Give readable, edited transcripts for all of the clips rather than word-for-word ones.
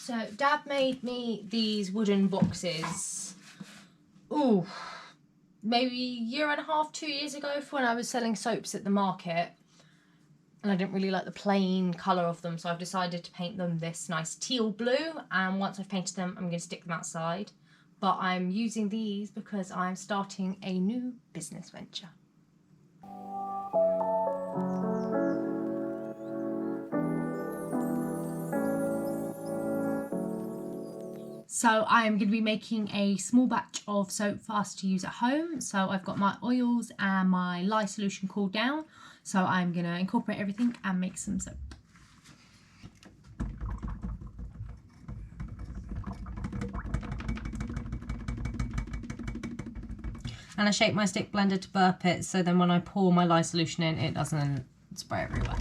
So Dad made me these wooden boxes, maybe a year and a half, 2 years ago, for when I was selling soaps at the market. And I didn't really like the plain colour of them, so I've decided to paint them this nice teal blue. And once I've painted them, I'm going to stick them outside. But I'm using these because I'm starting a new business venture. So I'm going to be making a small batch of soap fast to use at home. So I've got my oils and my lye solution cooled down. So I'm going to incorporate everything and make some soap. And I shape my stick blender to burp it, so then when I pour my lye solution in, it doesn't spray everywhere.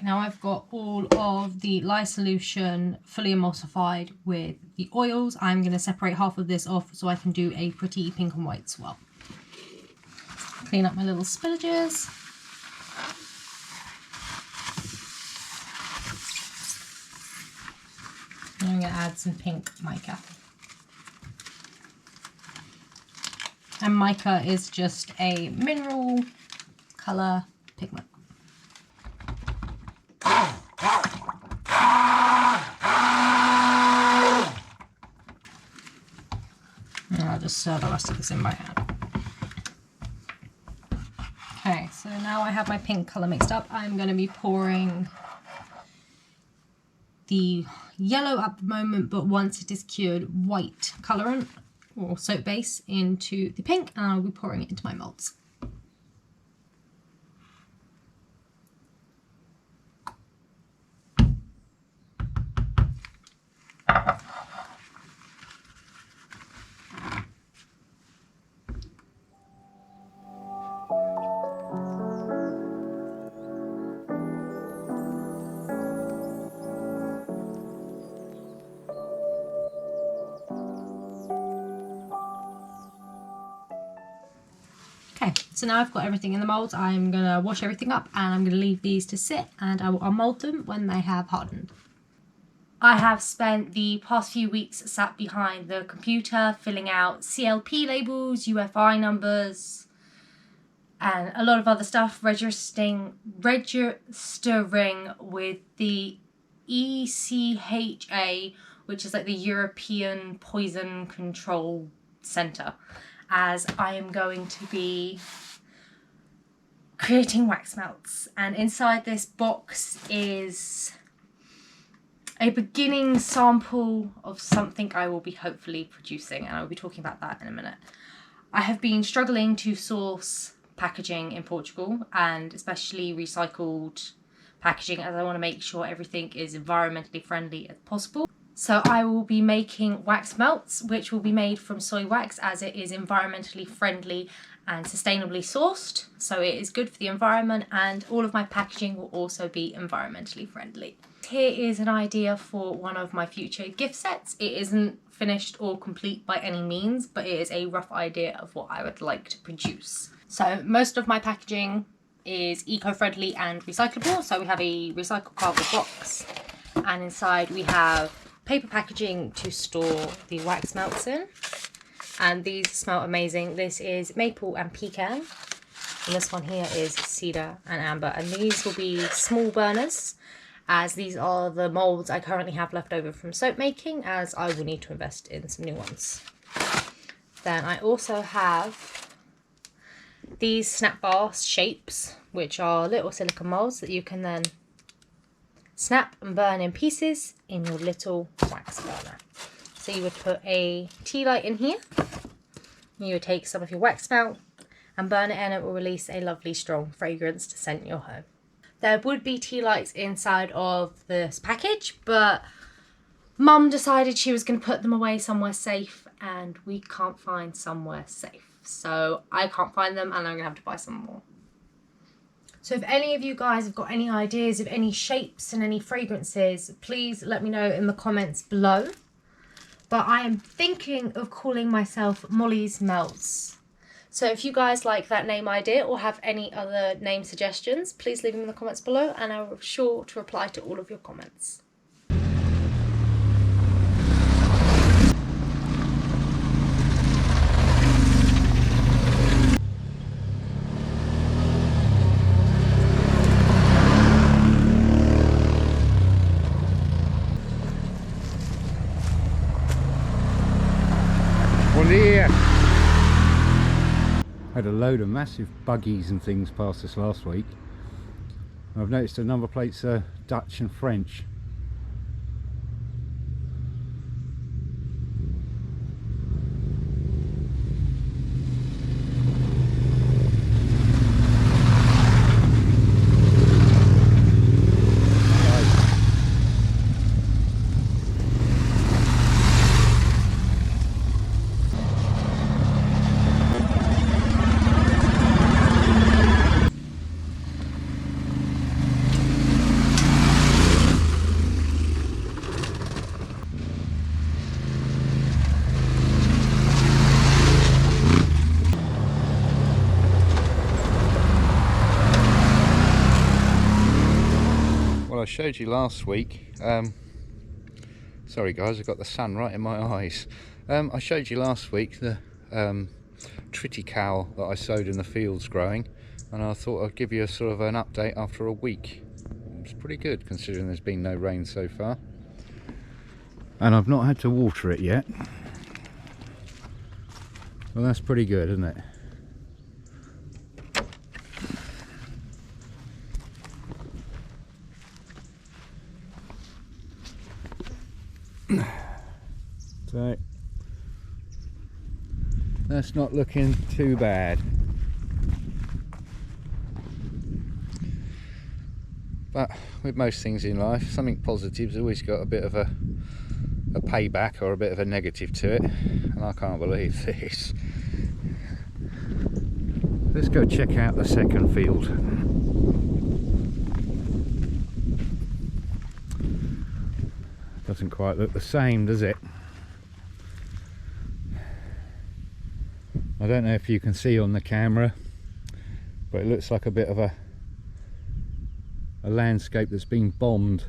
Now I've got all of the lye solution fully emulsified with the oils. I'm going to separate half of this off so I can do a pretty pink and white swirl. Clean up my little spillages. And I'm going to add some pink mica. And mica is just a mineral colour pigment. I'll just stir the rest of this in by hand. Okay, so now I have my pink colour mixed up. I'm going to be pouring the yellow at the moment, but once it is cured, white colourant or soap base into the pink, and I'll be pouring it into my moulds. Okay, so now I've got everything in the moulds. I'm going to wash everything up and I'm going to leave these to sit, and I'll mould them when they have hardened. I have spent the past few weeks sat behind the computer filling out CLP labels, UFI numbers, and a lot of other stuff, registering with the ECHA, which is like the European Poison Control Centre, as I am going to be creating wax melts. And inside this box is a beginning sample of something I will be hopefully producing, and I'll be talking about that in a minute. I have been struggling to source packaging in Portugal, and especially recycled packaging, as I want to make sure everything is environmentally friendly as possible. So I will be making wax melts, which will be made from soy wax, as it is environmentally friendly and sustainably sourced. So it is good for the environment, and all of my packaging will also be environmentally friendly. Here is an idea for one of my future gift sets. It isn't finished or complete by any means, but it is a rough idea of what I would like to produce. So most of my packaging is eco-friendly and recyclable. So we have a recycled cardboard box, and inside we have paper packaging to store the wax melts in, and these smell amazing. This is maple and pecan, and this one here is cedar and amber, and these will be small burners, as these are the moulds I currently have left over from soap making, as I will need to invest in some new ones. Then I also have these snap bar shapes, which are little silicone moulds that you can then snap and burn in pieces in your little wax burner. So you would put a tea light in here, you would take some of your wax melt and burn it, and it will release a lovely strong fragrance to scent your home. There would be tea lights inside of this package, but Mum decided she was going to put them away somewhere safe, and we can't find somewhere safe. so I can't find them and I'm gonna have to buy some more. So if any of you guys have got any ideas of any shapes and any fragrances, please let me know in the comments below. But I am thinking of calling myself Molly's Melts. So if you guys like that name idea or have any other name suggestions, please leave them in the comments below and I'll be sure to reply to all of your comments. Had a load of massive buggies and things past us last week. I've noticed the number plates are Dutch and French. Well, I showed you last week, sorry guys, I've got the sun right in my eyes. I showed you last week the triticale that I sowed in the fields growing, and I thought I'd give you a sort of an update after a week. It's pretty good considering there's been no rain so far. And I've not had to water it yet. Well, that's pretty good, isn't it? So that's not looking too bad. But with most things in life, something positive's always got a bit of a payback or a bit of a negative to it, and I can't believe this. Let's go check out the second field. Doesn't quite look the same, does it? I don't know if you can see on the camera, but it looks like a bit of a landscape that's been bombed.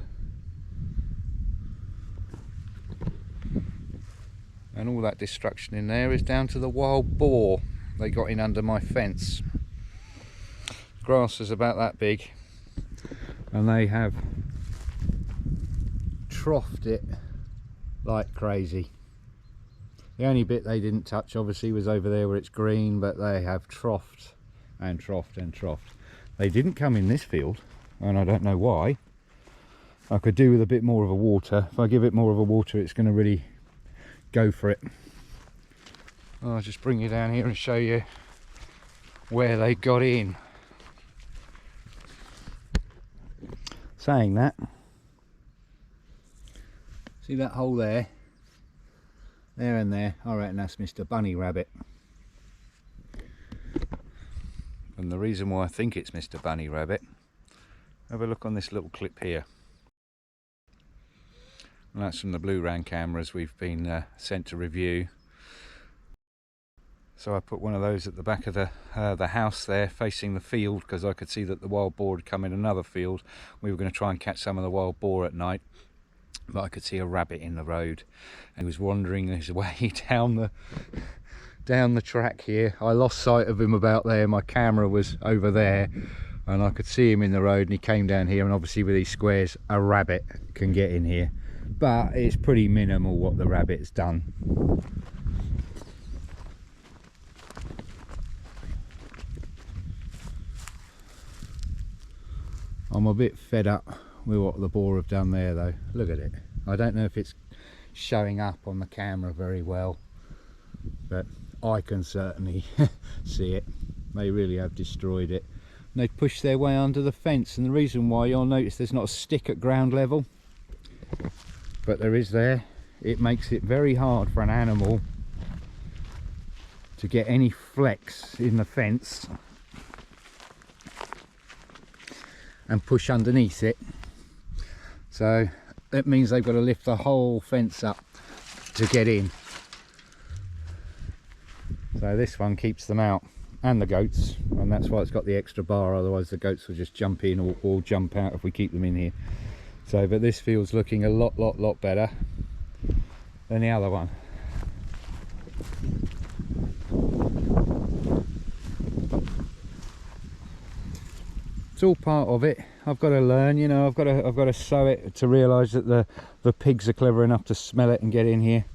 And all that destruction in there is down to the wild boar they got in under my fence. Grass is about that big, And they have troughed it like crazy. The only bit they didn't touch obviously was over there where it's green, but they have troughed and troughed and troughed. They didn't come in this field, and I don't know why. I could do with a bit more of a water. If I give it more of a water, it's going to really go for it. I'll just bring you down here and show you where they got in. Saying that, see that hole there? There and there, I reckon that's Mr. Bunny Rabbit. And the reason why I think it's Mr. Bunny Rabbit, have a look on this little clip here. And that's from the Blurams cameras we've been sent to review. So I put one of those at the back of the house there, facing the field, because I could see that the wild boar had come in another field. We were going to try and catch some of the wild boar at night, but I could see a rabbit in the road, and he was wandering his way down the track here. I lost sight of him about there. My camera was over there, and I could see him in the road, and he came down here. And obviously with these squares, a rabbit can get in here, but it's pretty minimal what the rabbit's done. I'm a bit fed up with what the boar have done there though. Look at it. I don't know if it's showing up on the camera very well, but I can certainly see it. They really have destroyed it. And they've pushed their way under the fence, and the reason why, you'll notice there's not a stick at ground level, but there is there. It makes it very hard for an animal to get any flex in the fence and push underneath it. So that means they've got to lift the whole fence up to get in. So this one keeps them out, and the goats, and that's why it's got the extra bar, otherwise the goats will just jump in or jump out if we keep them in here. So, but this field's looking a lot better than the other one. It's all part of it. I've got to learn, you know, I've got to sow it to realise that the pigs are clever enough to smell it and get in here.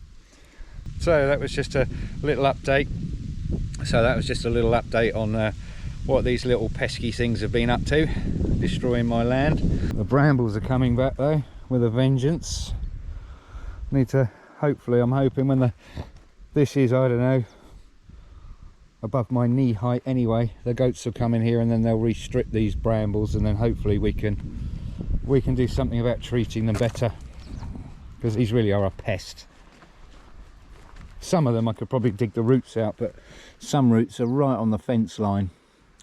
So that was just a little update. On what these little pesky things have been up to, destroying my land. The brambles are coming back though with a vengeance. Need to, hopefully, I'm hoping when this is, I don't know, above my knee height anyway, the goats will come in here and then they'll re-strip these brambles, and then hopefully we can do something about treating them better, because these really are a pest. Some of them I could probably dig the roots out, but some roots are right on the fence line,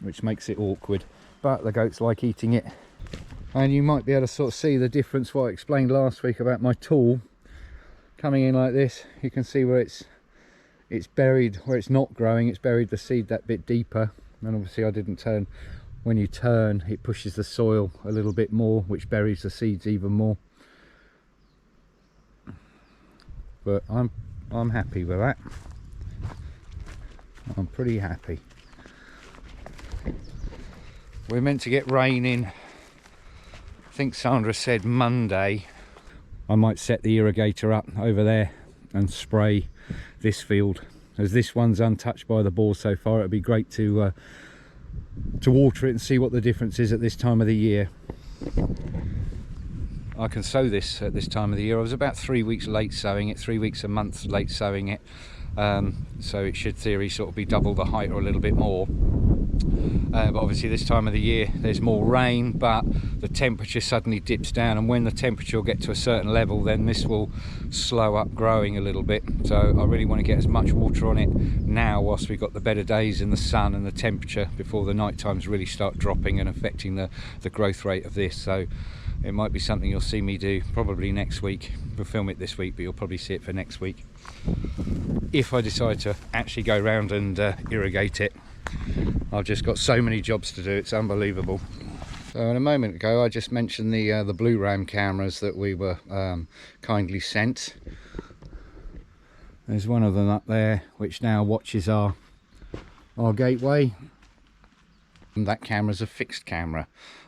which makes it awkward, but the goats like eating it. And you might be able to sort of see the difference, what I explained last week about my tool coming in like this. You can see where it's buried, where it's not growing, it's buried the seed that bit deeper. And obviously I didn't turn. When you turn, it pushes the soil a little bit more, which buries the seeds even more. But I'm happy with that. I'm pretty happy. We're meant to get rain in, I think Sandra said Monday. I might set the irrigator up over there and spray this field, as this one's untouched by the boar so far. It'd be great to water it and see what the difference is at this time of the year. I can sow this at this time of the year. I was about 3 weeks late sowing it, 3 weeks a month late sowing it, so it should theory sort of be double the height or a little bit more. But obviously this time of the year there's more rain, but the temperature suddenly dips down, and when the temperature will get to a certain level, then this will slow up growing a little bit. So I really want to get as much water on it now whilst we've got the better days in the sun and the temperature, before the night times really start dropping and affecting the growth rate of this. So it might be something you'll see me do probably next week. We'll film it this week, but you'll probably see it for next week, if I decide to actually go round and irrigate it. I've just got so many jobs to do, it's unbelievable. So a moment ago I just mentioned the Blurams cameras that we were kindly sent. There's one of them up there which now watches our gateway, and that camera's a fixed camera.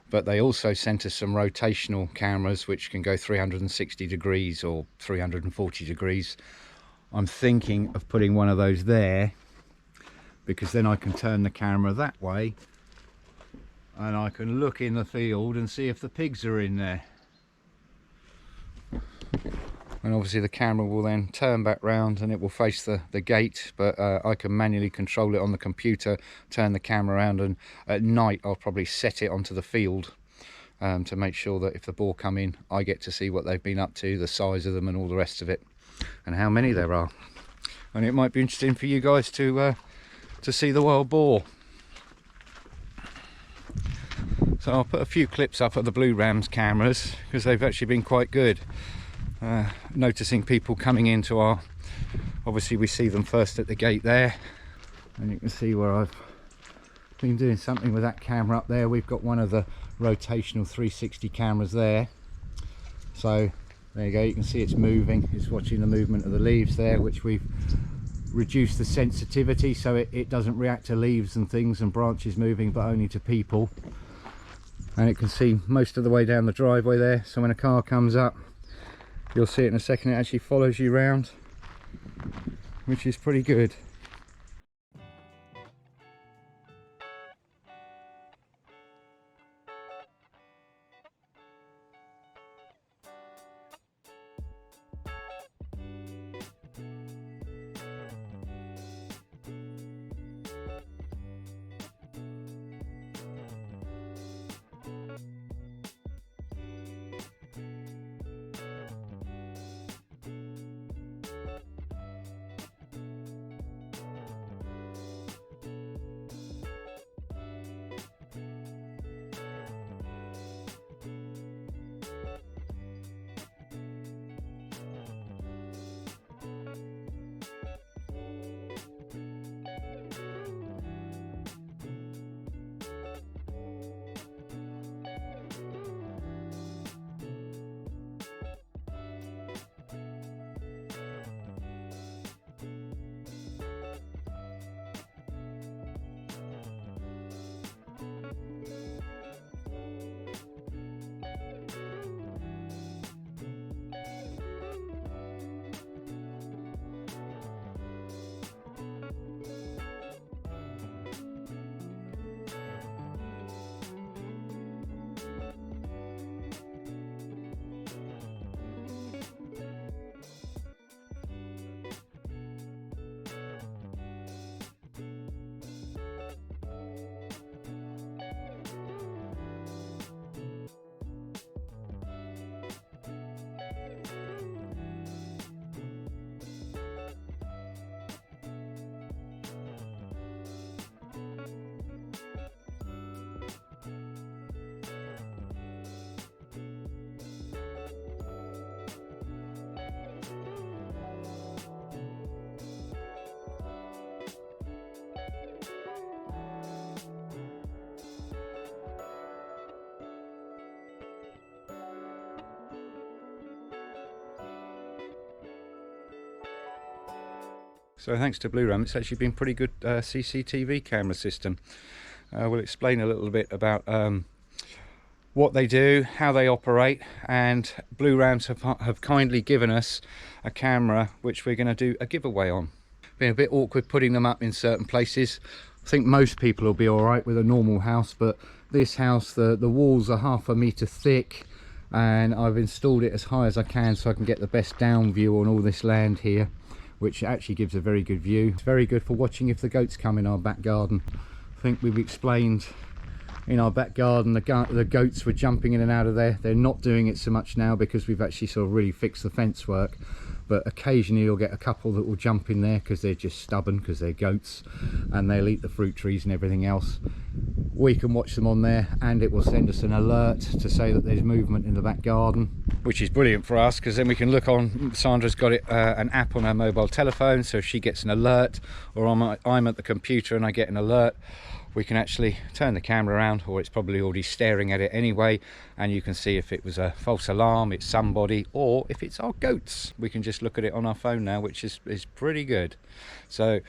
But they also sent us some rotational cameras which can go 360 degrees or 340 degrees. I'm thinking of putting one of those there, because then I can turn the camera that way and I can look in the field and see if the pigs are in there. And obviously the camera will then turn back round and it will face the gate, but I can manually control it on the computer, turn the camera around, and at night I'll probably set it onto the field to make sure that if the boar come in, I get to see what they've been up to, the size of them and all the rest of it, and how many there are. And it might be interesting for you guys to see the wild boar. So I'll put a few clips up of the Blurams cameras, because they've actually been quite good. Noticing people coming into our, obviously we see them first at the gate there, and you can see where I've been doing something with that camera up there. We've got one of the rotational 360 cameras there, so there you go, you can see it's moving, it's watching the movement of the leaves there, which we've reduced the sensitivity so it doesn't react to leaves and things and branches moving, but only to people. And it can see most of the way down the driveway there, so when a car comes up, you'll see it in a second, it actually follows you round, which is pretty good. So thanks to Blurams, it's actually been pretty good CCTV camera system. We'll explain a little bit about what they do, how they operate, and Blurams have kindly given us a camera which we're going to do a giveaway on. Been a bit awkward putting them up in certain places. I think most people will be alright with a normal house, but this house, the walls are 1/2 meter thick, and I've installed it as high as I can so I can get the best down view on all this land here, which actually gives a very good view. It's very good for watching if the goats come in our back garden. I think we've explained in our back garden the goats were jumping in and out of there. They're not doing it so much now because we've actually sort of really fixed the fence work, but occasionally you'll get a couple that will jump in there because they're just stubborn, because they're goats, and they'll eat the fruit trees and everything else. We can watch them on there, and it will send us an alert to say that there's movement in the back garden, which is brilliant for us, because then we can look on. Sandra's got an app on her mobile telephone, so if she gets an alert, or I'm at the computer and I get an alert, we can actually turn the camera around, or it's probably already staring at it anyway, and you can see if it was a false alarm, it's somebody, or if it's our goats. We can just look at it on our phone now, which is pretty good. So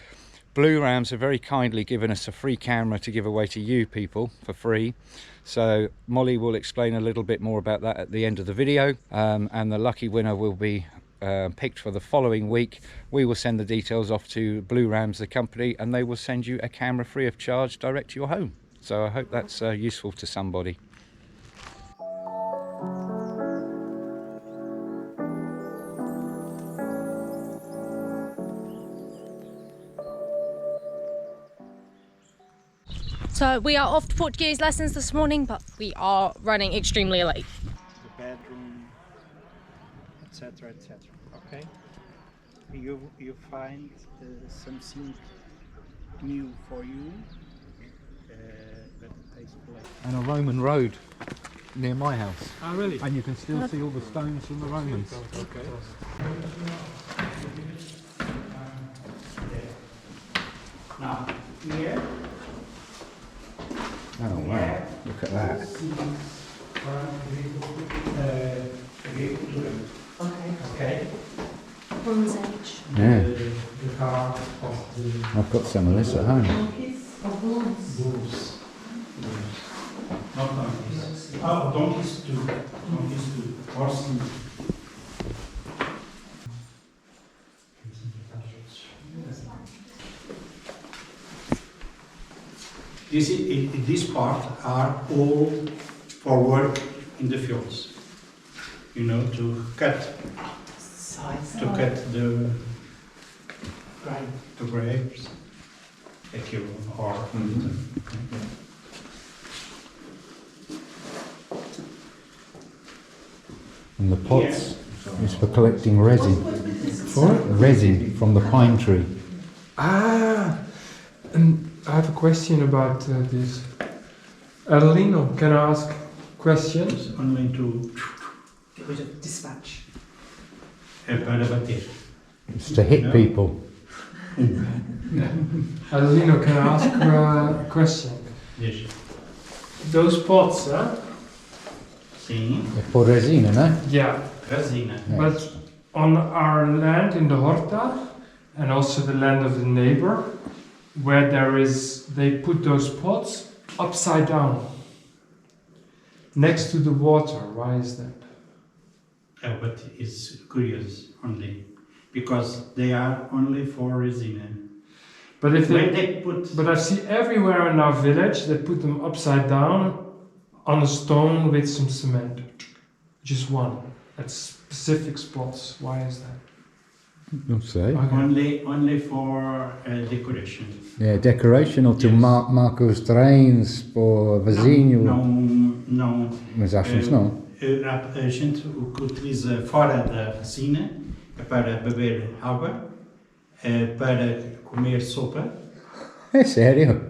Blurams have very kindly given us a free camera to give away to you people for free. So Molly will explain a little bit more about that at the end of the video, and the lucky winner will be picked for the following week. We will send the details off to Blurams, the company, and they will send you a camera free of charge direct to your home. So I hope that's useful to somebody. So we are off to Portuguese lessons this morning, but we are running extremely late. The bedroom, etc., etc. Okay, you find something new for you that takes place. And a Roman road near my house. Ah, really? And you can still see all the stones from the Romans. Okay. Now here. Oh wow, look at that. Okay. Bronze Age. Yeah, The heart of the I've got some of this at home. bulls. Not donkeys. Oh, donkeys too. Donkeys too. Horses. This part are all for work in the fields. You know, to cut the grapes, like you or. And the pots is for collecting resin. For? Resin from the pine tree. Ah, and I have a question about this. Adelino, can I ask questions? Only to Dispatch. para bater. It's to hit No. people. Adelino, can I ask a question? Yes. Those pots, huh? Sim. É for resina, né? Yeah, Resina. Yeah. but on our land in the Horta, and also the land of the neighbor, where they put those pots upside down, next to the water. Why is that? But it's curious only because they are only for resina. But if When they, they put but I see everywhere in our village they put them upside down on a stone with some cement. Just one at specific spots. Why is that? Não sei. Okay. only for decoration. É decoration ou to Yes. marca os terrenos para vizinho. Não. Mas acho que não. A gente o que utiliza fora da resina é para beber água, para comer sopa, É sério?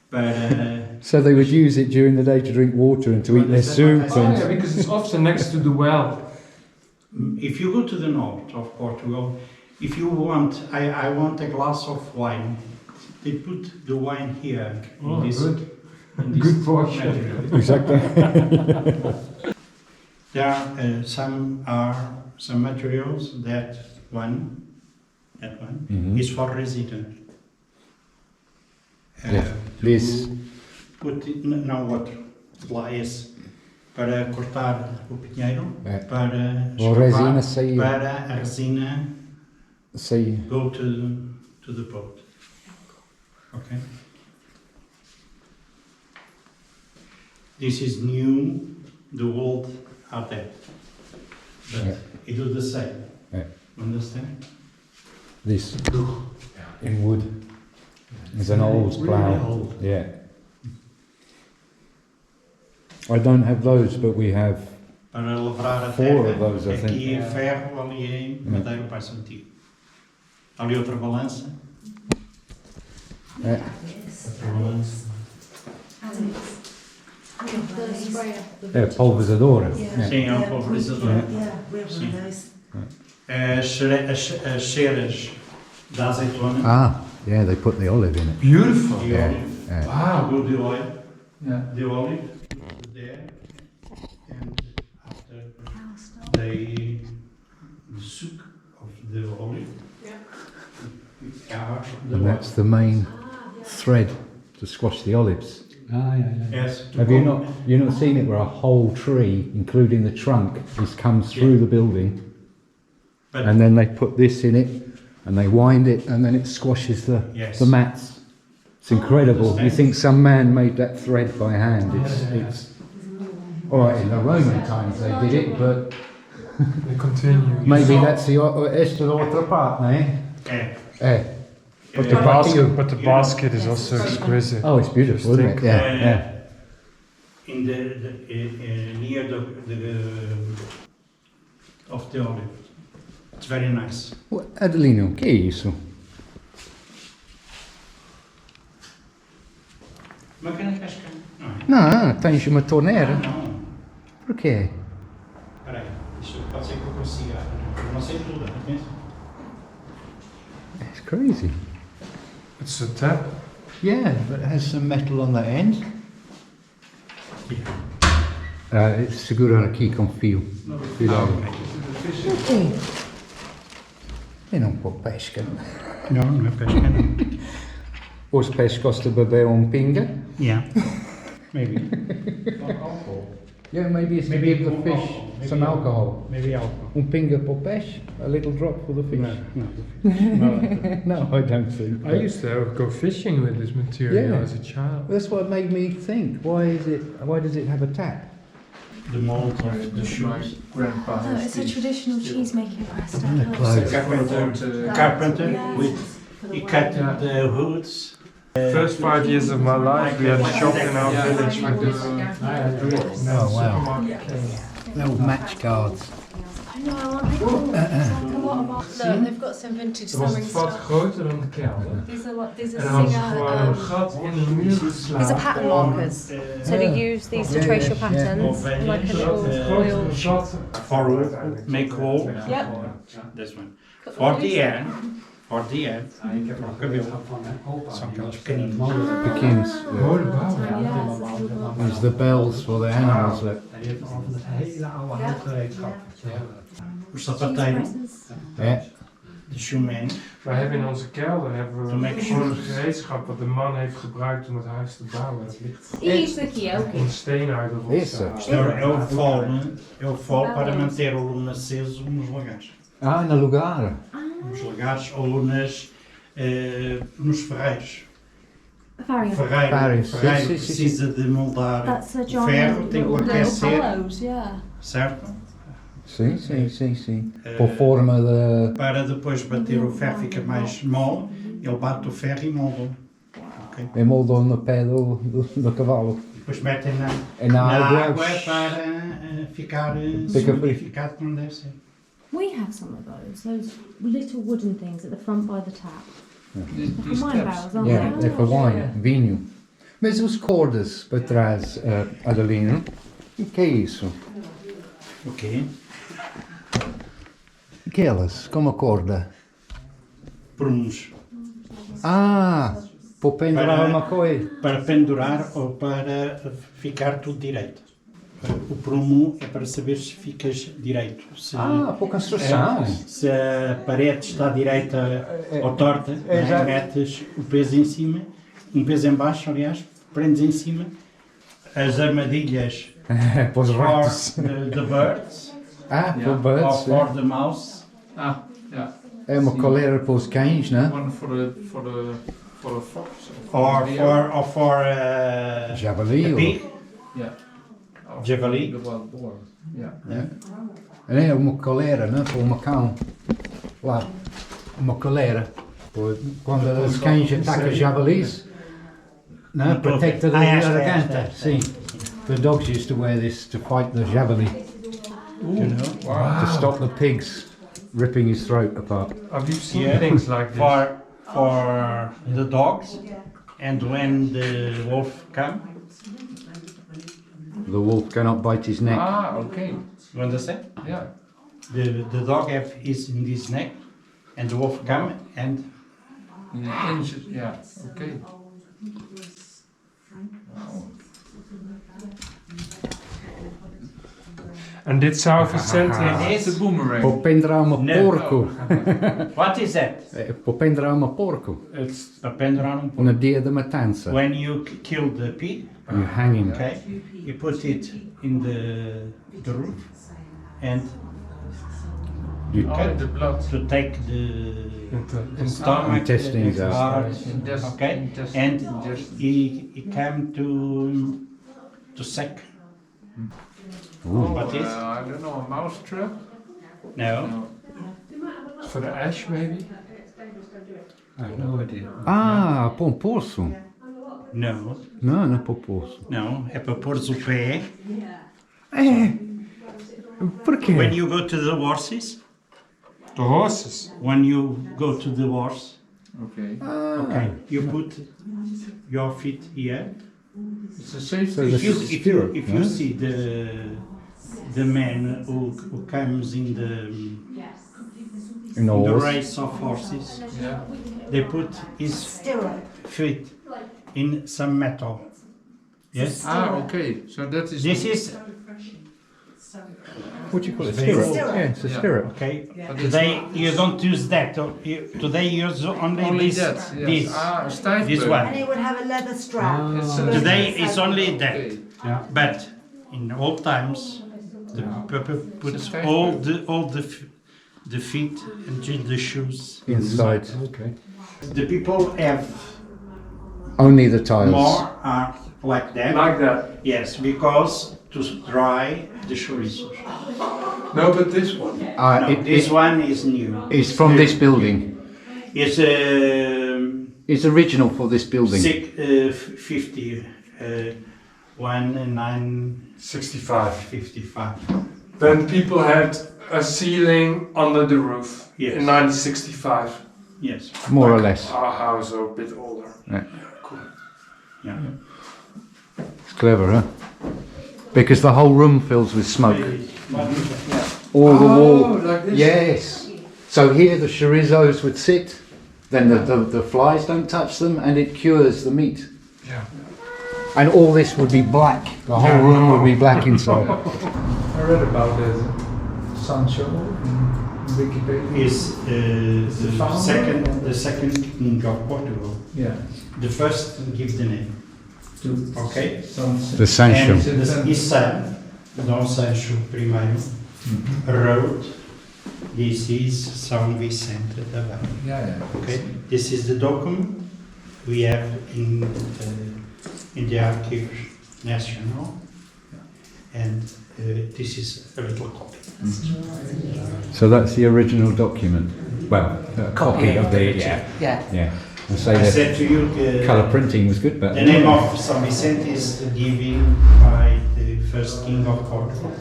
para So they would use it during the day to drink water and to eat their soup Oh yeah, and... because it's often next to the well. if you go to the north of Portugal, if you want, I want a glass of wine. They put the wine here Oh, in this, good. in this Good portion. material. Exactly. There are some materials that one that one, is for resident. Yeah. This. Put it, não outro, lá esse, para cortar o pinheiro, para resina sair. para a resina See. go to the boat. Okay. This is new, the old are dead. But it do the same. Yeah. Understand? This in wood. It's an old plough. Old. Yeah. I don't have those, but we have Para lavrar a 4 terra, of those, I think. aqui é ferro, ali é madeira para antigo. Ali outra balança. Yeah. Yeah, pulverizadora. Yeah. Sim, é um pulverizador. As ceras da azeitona. Ah, yeah, they put the olive in it. Beautiful. The Yeah. olive. Yeah. Wow. Do the oil. Yeah. The olive. There. And after the soup of the olive. Cover the And that's the main thread to squash the olives. Yes. Have you not seen it where a whole tree, including the trunk, comes through the building, But and then they put this in it, and they wind it, and then it squashes Yes. the mats. It's incredible. You think some man made that thread by hand? It's all right. In the Roman times they did it, but They continue. maybe that's the esta outra parte, eh? But But the basket is also exquisite. Oh, it's beautiful, isn't it? Yeah, yeah. in the near the of the olive. It's very nice. Adelino, que é isso? Uma grande casca. Não é? Não, tens uma torneira. Não. Porquê? Espera aí. Isso pode ser que eu consiga. Eu não sei tudo. Atenção. It's crazy. It's a tap. Yeah, but it has some metal on the end. Segura aqui com fio. E não pôr pesca. Não, não é pesca não. Os peixes gostam de beber pinga. Yeah. Maybe. Yeah, maybe it's to Maybe give the fish alcohol. Maybe some alcohol. Maybe alcohol. Pinga para o peixe, a little drop for the fish. No. No, I don't think. I used to go fishing with this material Yeah. as a child. That's what made me think. Why does it have a tap? The mold of the shoes. No, it's a traditional cheese making press. And the clothes. Carpenter with he cut the hoods. First 5 years of my life, we had a shop in our village with this. Oh wow. Little match cards. I know, I want a lot of art. Look, they've got some vintage Er was sewing het vat stuff. groter dan de kelder. These are En er was singer. gewoon een gat in de muur These are geslagen. pattern markers. So to use these to trace your patterns, like a little oil. For make wool. Yep. This one. For the end. For the end. São aquelas pequeninas. Pequenos. Mooie bouw. Use the bells for the animals. Look. Os sapateiros. Yeah. De shoeman. Wij hebben in onze kelder hebben To we make gewoon een shoes. gereedschap wat de man heeft gebruikt om het huis te bouwen. Het ligt Isto aqui é o quê? een steen uit de rots. Isso. É o fol para manter o lume aceso nos lagares. Ah, no lugar. Nos lagares ou nos ferreiros. Variant. Ferreiro Sim, sim, sim, precisa de moldar That's a o giant ferro, tem que o little aquecer, hollows, yeah. certo? Sim, sim, sim, sim. Por forma de... Para depois bater o ferro fica mais mole, ele bate o ferro e molda. Okay? É moldou no pé do cavalo. Depois metem É na na água. água para ficar Fica solidificado como deve ser. We have some of those little wooden things at the front by the tap. Like wine barrels, aren't Yeah, they? é para wine, vinho. Mas os cordas para trás, Adelino, o que é isso? Ok? Aquelas, como a corda. Prumos. Ah, para pendurar Para- uma coisa. Para pendurar ou para ficar tudo direito. Sim, sim, sim. Para ficar tudo direito. O prumo é para saber se ficas direito. Se, por construção. se a parede está direita ou torta, né? Metes o peso em cima, um peso em baixo, aliás, prendes em cima. As armadilhas Para os for ratos. the birds Para or birds. for the mouse. Ah, yeah. É uma coleira para os cães, né? One for the fox. Or for Javali. a Ou... pig. Yeah. Javali. The wild boar. Yeah. É uma coleira, né? Para uma cão. Lá. Uma coleira. Quando os cães atacam javalis, né? Protected the garganta. Sim. The dogs used to wear this to fight the javali. You know? To stop the pigs ripping his throat apart. Have you seen Yeah. things like this? For the dogs, and when the wolf come, The wolf cannot bite his neck. Ah, okay. you understand? Yeah. The dog have is in his neck, and the wolf come and Yeah. Okay. And dit zou verzend Dit de boomerang. Può prendere un No. porco. what is that? Può prendere un porco. It's A pendulum. Una dia de matanza. When you kill the pig, You hang him. okay, you put it in the roof, and You oh, the blood. to take the stomach, Intestines the out. heart, Intest- okay, intest- and ingest- he came to suck. What is? I don't know, a mouse trap? No. No. For the ash, maybe? I have no idea. Ah, para um poço? No, Não, não é para o poço. no, é para pôr o pé. É. Porquê? When you go to the horses, The horses. when you go to the horse, Okay. okay, you put your feet here. It's a safety. So If you This is if you stirrup, if you no? see the man who comes in the horse. race of horses, Yeah. they put his feet in some metal. Yes. Ah, okay. So that is. This is What do you call it? Stirrup. Stirrup. Yeah, it's a Yeah. stirrup. okay. But Today it's you don't use that. Today you use only only this. that. Yes. This. Ah, a stijfbeur. This one. And it would have a leather strap. It's Today it's only that. Okay. But in old times, the people put It's a all the feet and the shoes. Inside. Okay. The people have Only the tiles. more are like that. Like that. Yes, because to dry the chorizo. No, but this one. No, this one is new. It's from this building. It's It's original for this building. 50, 1965. 65. Then people had a ceiling under the roof Yes. in 1965. Yes. More or less. Our house are a bit older. Yeah. Cool. Yeah. It's clever, huh? Because the whole room fills with smoke. All the wall. Like this? Yes. So here the chorizos would sit, then the flies don't touch them, and it cures the meat. Yeah. And all this would be black. The whole room would be black inside. I read about that. Sancho in Wikipedia. Is the second king of Portugal. Yeah. The first give the name. Okay. The Sancho. And his son, Dom Sancho I, wrote, "This is São Vicente da Pipa." Yeah. Okay. This is the document we have in the Archives National, and this is a little copy. So that's the original document. Well, a copy of the yeah. I say I that said to you, colour printing was good, but the name of São Vicente is given by the first king of Portugal.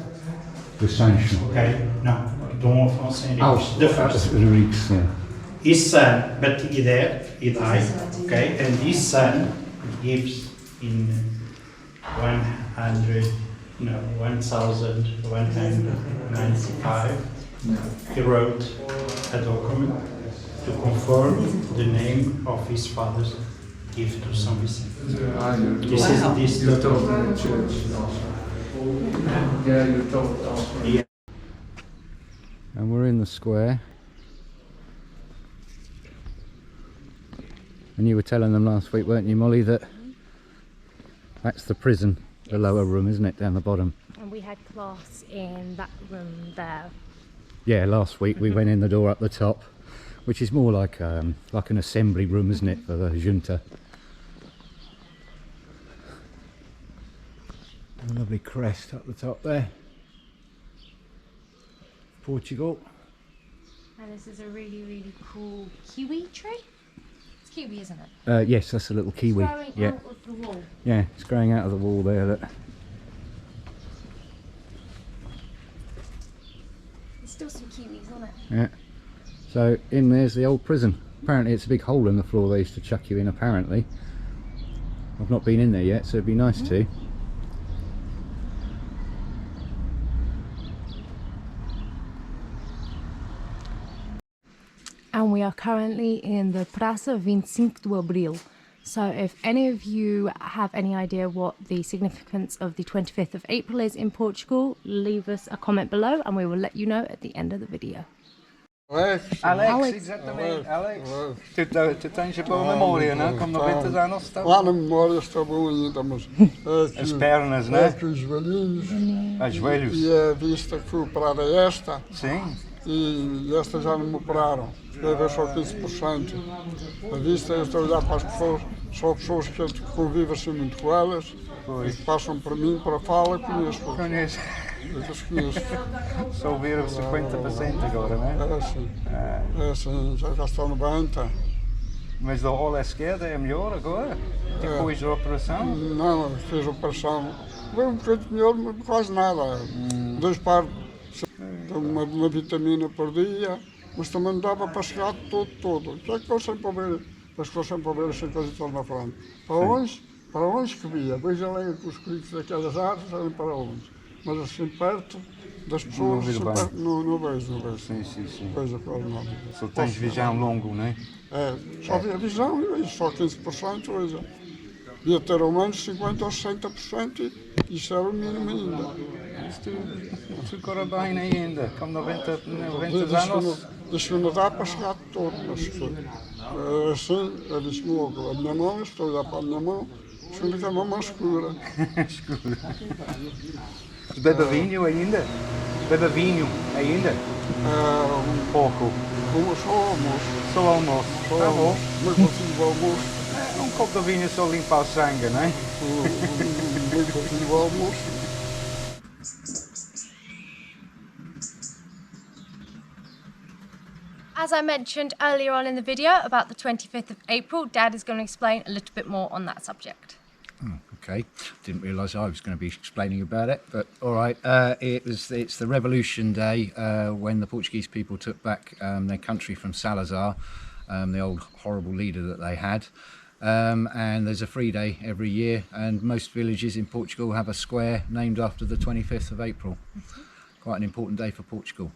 the Sancho. Okay, no, Dom Afonso Henriques, the first. Henriques, yeah. His son, but he died, okay, and his son gives in 1195, he wrote a document to confirm the name of his father's gift to São Vicente. I know. This is this You told document. me in church also. Yeah, you told us. Yeah. And we're in the square. And you were telling them last week, weren't you, Molly, that that's the prison, the lower room, isn't it, down the bottom? And we had class in that room there. Yeah, last week we went in the door up the top, which is more like an assembly room, isn't it, for the junta. A lovely crest up the top there. Portugal. And this is a really, really cool kiwi tree. It's kiwi, isn't it? Yes, that's a little kiwi. It's growing Yeah, out of the wall. yeah, it's growing out of the wall there. Look. There's still some kiwis on it. Yeah. So in there's the old prison. Apparently it's a big hole in the floor they used to chuck you in, apparently. I've not been in there yet, so it'd be nice to. And we are currently in the Praça 25 de Abril. So if any of you have any idea what the significance of the 25th of April is in Portugal, leave us a comment below and we will let you know at the end of the video. Alex, exatamente. Alex. Tu tens a boa memória, não? Com 90 anos está. Lá na memória está bom ainda, mas As pernas, é né? que os velhinhos Os joelhos. e a vista que foi operada é esta Sim. e esta já não me operaram, deve só 15%. A vista, eu estou a olhar para as pessoas, só pessoas que convivem assim muito com elas e que passam por mim, para a fala, conheço. Conheço. Eu os conheço. Só viram 50% agora, né? É assim, já estão 90%. Mas da ola esquerda é melhor agora? Depois da operação? Não, fez a operação. Foi um bocadinho melhor, mas quase nada. 2 pares, uma vitamina por dia, mas também não dava para chegar todo. O que é que eu sempre a ver? As pessoas sempre a ver as coisas na frente. Para longe que via. Veja lá os cricos daquelas árvores, eram para longe. Mas assim perto das pessoas, não vejo. Sim. Vejo quase nada. Só tens visão longo, não é? É, só vi a visão e vejo só 15%, veja. Devia ter ao menos 50% ou 60% e isso era o mínimo ainda. Tu corre bem ainda, com 90 anos. Diz que não dá para chegar todo, mas assim, eu disse logo, a minha mão, estou a olhar para a minha mão, acho que é uma mão escura. Escuro. Bebe vinho ainda? Bebe vinho ainda? Pouco. Só almoço. Só almoço. Tá bom. Mas consigo almoço. Um copo de vinho só limpa o sangue, não é? Muito consigo almoço. As I mentioned earlier on in the video about the 25th of April, Dad is going to explain a little bit more on that subject. Okay, didn't realise I was going to be explaining about it, but all right. It's the Revolution Day when the Portuguese people took back their country from Salazar, the old horrible leader that they had. And there's a free day every year, and most villages in Portugal have a square named after the 25th of April. Quite an important day for Portugal.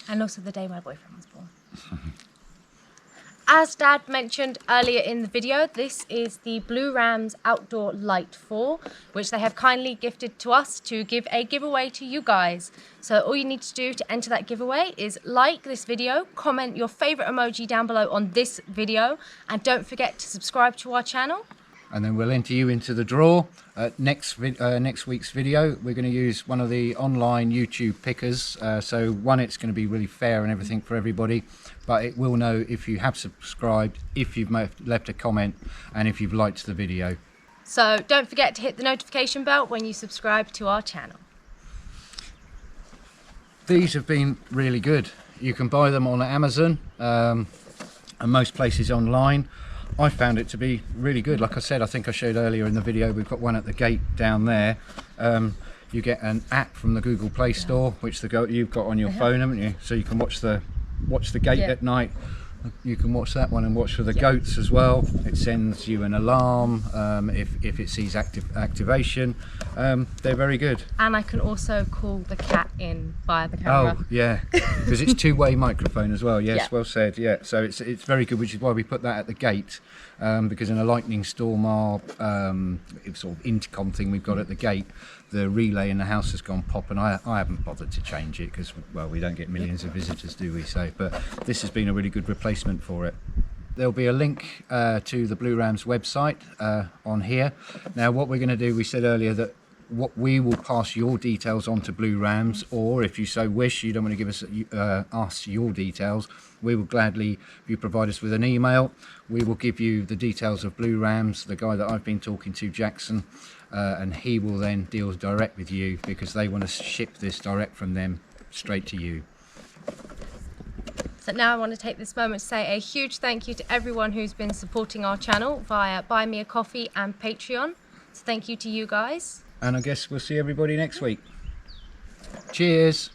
And also the day my boyfriend was born. As Dad mentioned earlier in the video, this is the Blurams Outdoor Light 4, which they have kindly gifted to us to give a giveaway to you guys. So all you need to do to enter that giveaway is like this video, comment your favourite emoji down below on this video, and don't forget to subscribe to our channel. And then we'll enter you into the draw. Next week's video, we're going to use one of the online YouTube pickers. So one, it's going to be really fair and everything for everybody, but it will know if you have subscribed, if you've left a comment, and if you've liked the video. So don't forget to hit the notification bell when you subscribe to our channel. These have been really good. You can buy them on Amazon and most places online. I found it to be really good. Like I said, I think I showed earlier in the video, we've got one at the gate down there. You get an app from the Google Play Store, which you've got on your phone, haven't you? So you can watch the gate at night. You can watch that one and watch for the goats as well. It sends you an alarm if it sees activation. They're very good. And I can also call the cat in via the camera. Oh yeah, because it's two-way microphone as well. Yes, well said. Yeah, so it's very good, which is why we put that at the gate. because in a lightning storm, our sort of intercom thing we've got at the gate, the relay in the house has gone pop, and I haven't bothered to change it because, well, we don't get millions of visitors, do we? So, but this has been a really good replacement for it. There'll be a link to the Blurams website on here. Now, what we're going to do, we said earlier that what we will pass your details on to Blurams, or if you so wish, you don't want to give us your details, we will gladly, if you provide us with an email, we will give you the details of Blurams, the guy that I've been talking to, Jackson, and he will then deal direct with you because they want to ship this direct from them straight to you. So now I want to take this moment to say a huge thank you to everyone who's been supporting our channel via Buy Me a Coffee and Patreon. So thank you to you guys. And I guess we'll see everybody next week. Cheers.